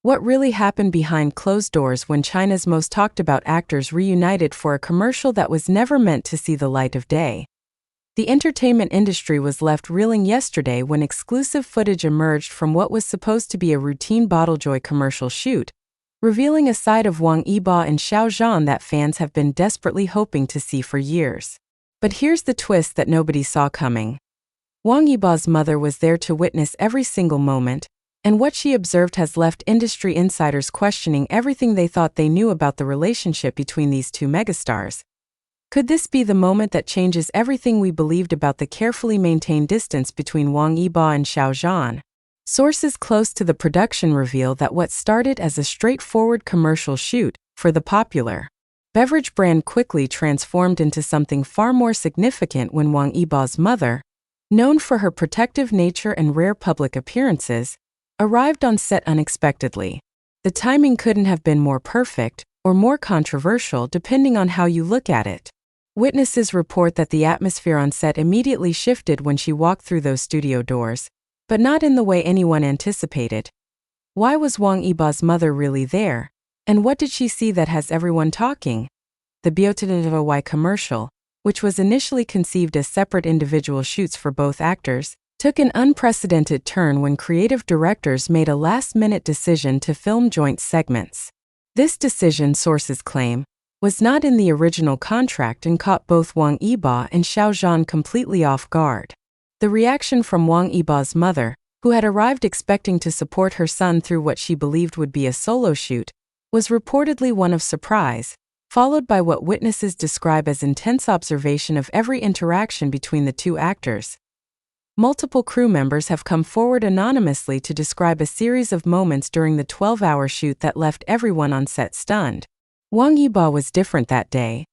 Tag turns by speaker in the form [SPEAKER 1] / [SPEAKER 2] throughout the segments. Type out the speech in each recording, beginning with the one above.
[SPEAKER 1] What really happened behind closed doors when China's most talked about actors reunited for a commercial that was never meant to see the light of day? The entertainment industry was left reeling yesterday when exclusive footage emerged from what was supposed to be a routine BOTTLEDJOY commercial shoot, revealing a side of Wang Yibo and Xiao Zhan that fans have been desperately hoping to see for years. But here's the twist that nobody saw coming. Wang Yibo's mother was there to witness every single moment, and what she observed has left industry insiders questioning everything they thought they knew about the relationship between these two megastars. Could this be the moment that changes everything we believed about the carefully maintained distance between Wang Yibo and Xiao Zhan? Sources close to the production reveal that what started as a straightforward commercial shoot for the popular beverage brand quickly transformed into something far more significant when Wang Yibo's mother, known for her protective nature and rare public appearances, arrived on set unexpectedly. The timing couldn't have been more perfect or more controversial depending on how you look at it. Witnesses report that the atmosphere on set immediately shifted when she walked through those studio doors, but not in the way anyone anticipated. Why was Wang Yibo's mother really there? And what did she see that has everyone talking? The BOTTLEDJOY commercial, which was initially conceived as separate individual shoots for both actors, took an unprecedented turn when creative directors made a last-minute decision to film joint segments. This decision, sources claim, was not in the original contract and caught both Wang Yibo and Xiao Zhan completely off guard. The reaction from Wang Yibo's mother, who had arrived expecting to support her son through what she believed would be a solo shoot, was reportedly one of surprise, followed by what witnesses describe as intense observation of every interaction between the two actors. Multiple crew members have come forward anonymously to describe a series of moments during the 12-hour shoot that left everyone on set stunned. Wang Yibo was different that day,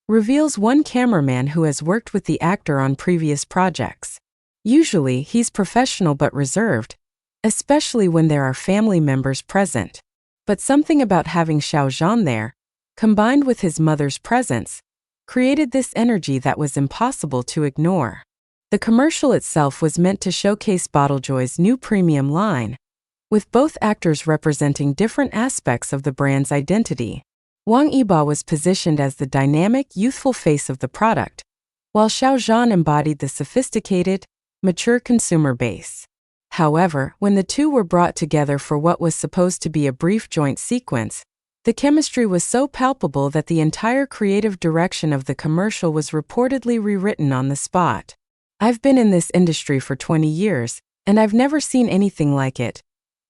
[SPEAKER 1] reveals one cameraman who has worked with the actor on previous projects. Usually, he's professional but reserved, especially when there are family members present. But something about having Xiao Zhan there, combined with his mother's presence, created this energy that was impossible to ignore. The commercial itself was meant to showcase BOTTLEDJOY's new premium line, with both actors representing different aspects of the brand's identity. Wang Yibo was positioned as the dynamic, youthful face of the product, while Xiao Zhan embodied the sophisticated, mature consumer base. However, when the two were brought together for what was supposed to be a brief joint sequence, the chemistry was so palpable that the entire creative direction of the commercial was reportedly rewritten on the spot. "I've been in this industry for 20 years, and I've never seen anything like it,"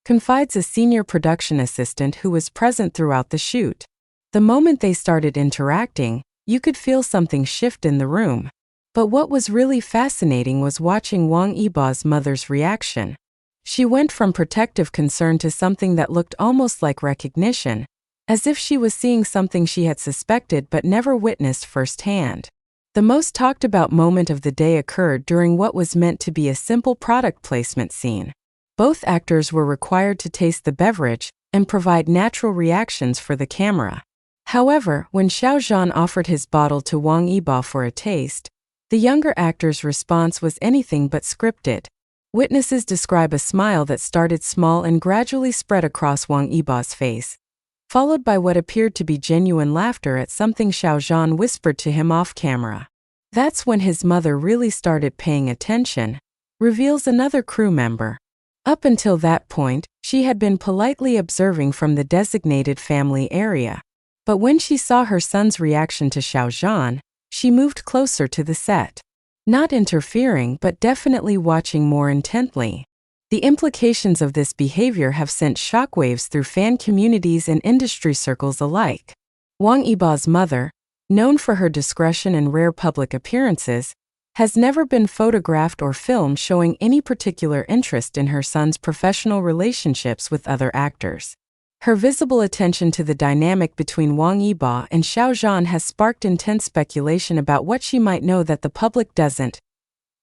[SPEAKER 1] confides a senior production assistant who was present throughout the shoot. The moment they started interacting, you could feel something shift in the room. But what was really fascinating was watching Wang Yibo's mother's reaction. She went from protective concern to something that looked almost like recognition, as if she was seeing something she had suspected but never witnessed firsthand. The most talked about moment of the day occurred during what was meant to be a simple product placement scene. Both actors were required to taste the beverage and provide natural reactions for the camera. However, when Xiao Zhan offered his bottle to Wang Yibo for a taste, the younger actor's response was anything but scripted. Witnesses describe a smile that started small and gradually spread across Wang Yibo's face, followed by what appeared to be genuine laughter at something Xiao Zhan whispered to him off camera. That's when his mother really started paying attention, reveals another crew member. Up until that point, she had been politely observing from the designated family area. But when she saw her son's reaction to Xiao Zhan, she moved closer to the set. Not interfering, but definitely watching more intently. The implications of this behavior have sent shockwaves through fan communities and industry circles alike. Wang Yibo's mother, known for her discretion and rare public appearances, has never been photographed or filmed showing any particular interest in her son's professional relationships with other actors. Her visible attention to the dynamic between Wang Yibo and Xiao Zhan has sparked intense speculation about what she might know that the public doesn't.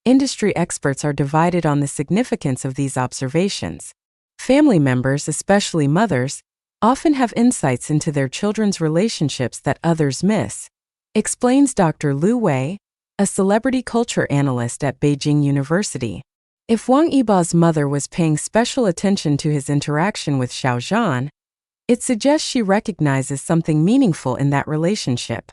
[SPEAKER 1] Industry experts are divided on the significance of these observations. Family members, especially mothers, often have insights into their children's relationships that others miss, explains Dr. Lu Wei, a celebrity culture analyst at Beijing University. If Wang Yibo's mother was paying special attention to his interaction with Xiao Zhan, it suggests she recognizes something meaningful in that relationship.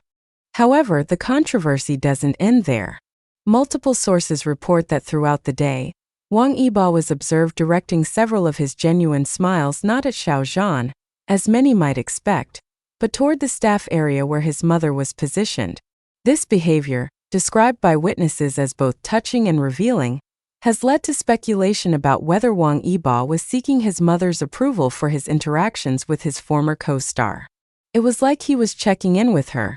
[SPEAKER 1] However, the controversy doesn't end there. Multiple sources report that throughout the day, Wang Yibo was observed directing several of his genuine smiles not at Xiao Zhan, as many might expect, but toward the staff area where his mother was positioned. This behavior, described by witnesses as both touching and revealing, has led to speculation about whether Wang Yibo was seeking his mother's approval for his interactions with his former co-star. It was like he was checking in with her,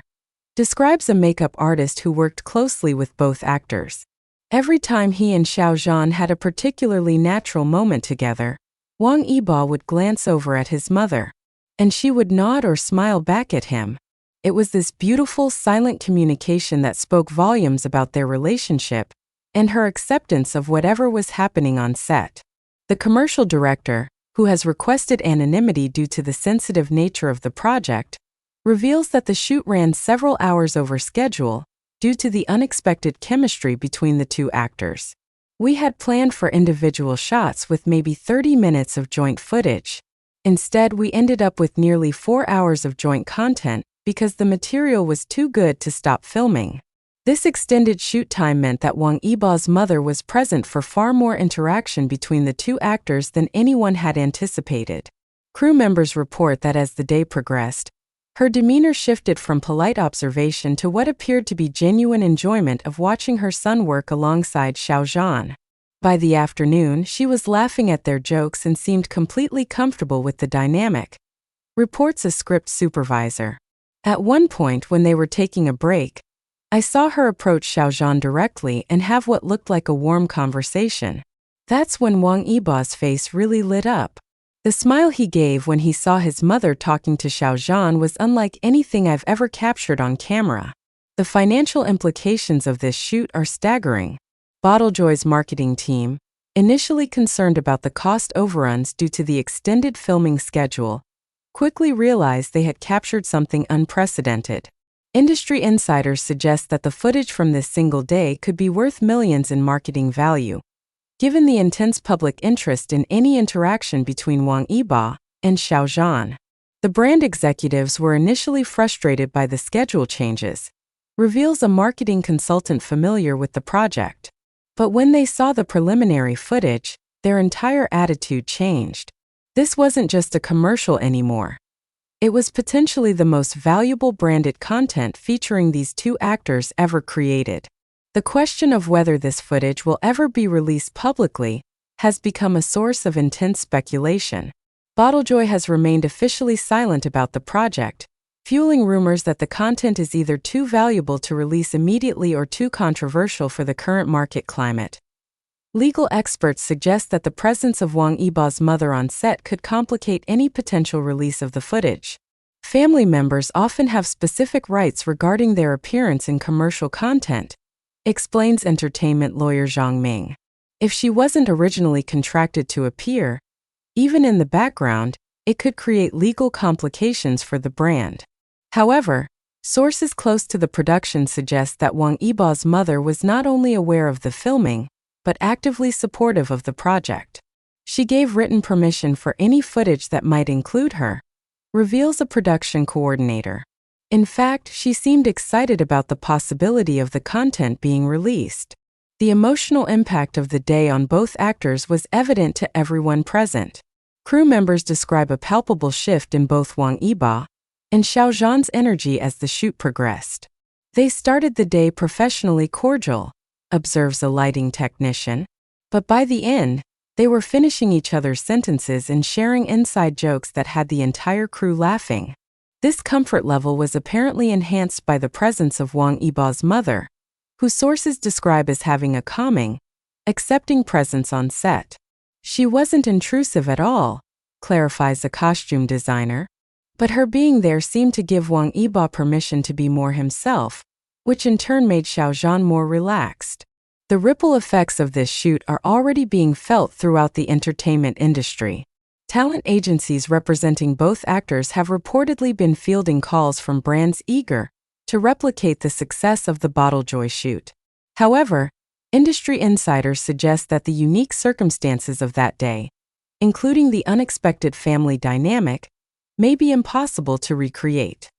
[SPEAKER 1] describes a makeup artist who worked closely with both actors. Every time he and Xiao Zhan had a particularly natural moment together, Wang Yibo would glance over at his mother, and she would nod or smile back at him. It was this beautiful, silent communication that spoke volumes about their relationship and her acceptance of whatever was happening on set. The commercial director, who has requested anonymity due to the sensitive nature of the project, reveals that the shoot ran several hours over schedule due to the unexpected chemistry between the two actors. We had planned for individual shots with maybe 30 minutes of joint footage. Instead, we ended up with nearly 4 hours of joint content because the material was too good to stop filming. This extended shoot time meant that Wang Yibo's mother was present for far more interaction between the two actors than anyone had anticipated. Crew members report that as the day progressed, her demeanor shifted from polite observation to what appeared to be genuine enjoyment of watching her son work alongside Xiao Zhan. By the afternoon, she was laughing at their jokes and seemed completely comfortable with the dynamic, reports a script supervisor. At one point when they were taking a break, I saw her approach Xiao Zhan directly and have what looked like a warm conversation. That's when Wang Yibo's face really lit up. The smile he gave when he saw his mother talking to Xiao Zhan was unlike anything I've ever captured on camera. The financial implications of this shoot are staggering. BOTTLEDJOY's marketing team, initially concerned about the cost overruns due to the extended filming schedule, quickly realized they had captured something unprecedented. Industry insiders suggest that the footage from this single day could be worth millions in marketing value, given the intense public interest in any interaction between Wang Yibo and Xiao Zhan. The brand executives were initially frustrated by the schedule changes, reveals a marketing consultant familiar with the project. But when they saw the preliminary footage, their entire attitude changed. This wasn't just a commercial anymore. It was potentially the most valuable branded content featuring these two actors ever created. The question of whether this footage will ever be released publicly has become a source of intense speculation. BOTTLEDJOY has remained officially silent about the project, fueling rumors that the content is either too valuable to release immediately or too controversial for the current market climate. Legal experts suggest that the presence of Wang Yibo's mother on set could complicate any potential release of the footage. Family members often have specific rights regarding their appearance in commercial content, explains entertainment lawyer Zhang Ming. If she wasn't originally contracted to appear, even in the background, it could create legal complications for the brand. However, sources close to the production suggest that Wang Yibo's mother was not only aware of the filming, but actively supportive of the project. She gave written permission for any footage that might include her, reveals a production coordinator. In fact, she seemed excited about the possibility of the content being released. The emotional impact of the day on both actors was evident to everyone present. Crew members describe a palpable shift in both Wang Yibo and Xiao Zhan's energy as the shoot progressed. They started the day professionally cordial, observes a lighting technician, but by the end, they were finishing each other's sentences and sharing inside jokes that had the entire crew laughing. This comfort level was apparently enhanced by the presence of Wang Yibo's mother, who sources describe as having a calming, accepting presence on set. She wasn't intrusive at all, clarifies a costume designer, but her being there seemed to give Wang Yibo permission to be more himself, which in turn made Xiao Zhan more relaxed. The ripple effects of this shoot are already being felt throughout the entertainment industry. Talent agencies representing both actors have reportedly been fielding calls from brands eager to replicate the success of the BOTTLEDJOY shoot. However, Industry insiders suggest that the unique circumstances of that day, including the unexpected family dynamic, may be impossible to recreate.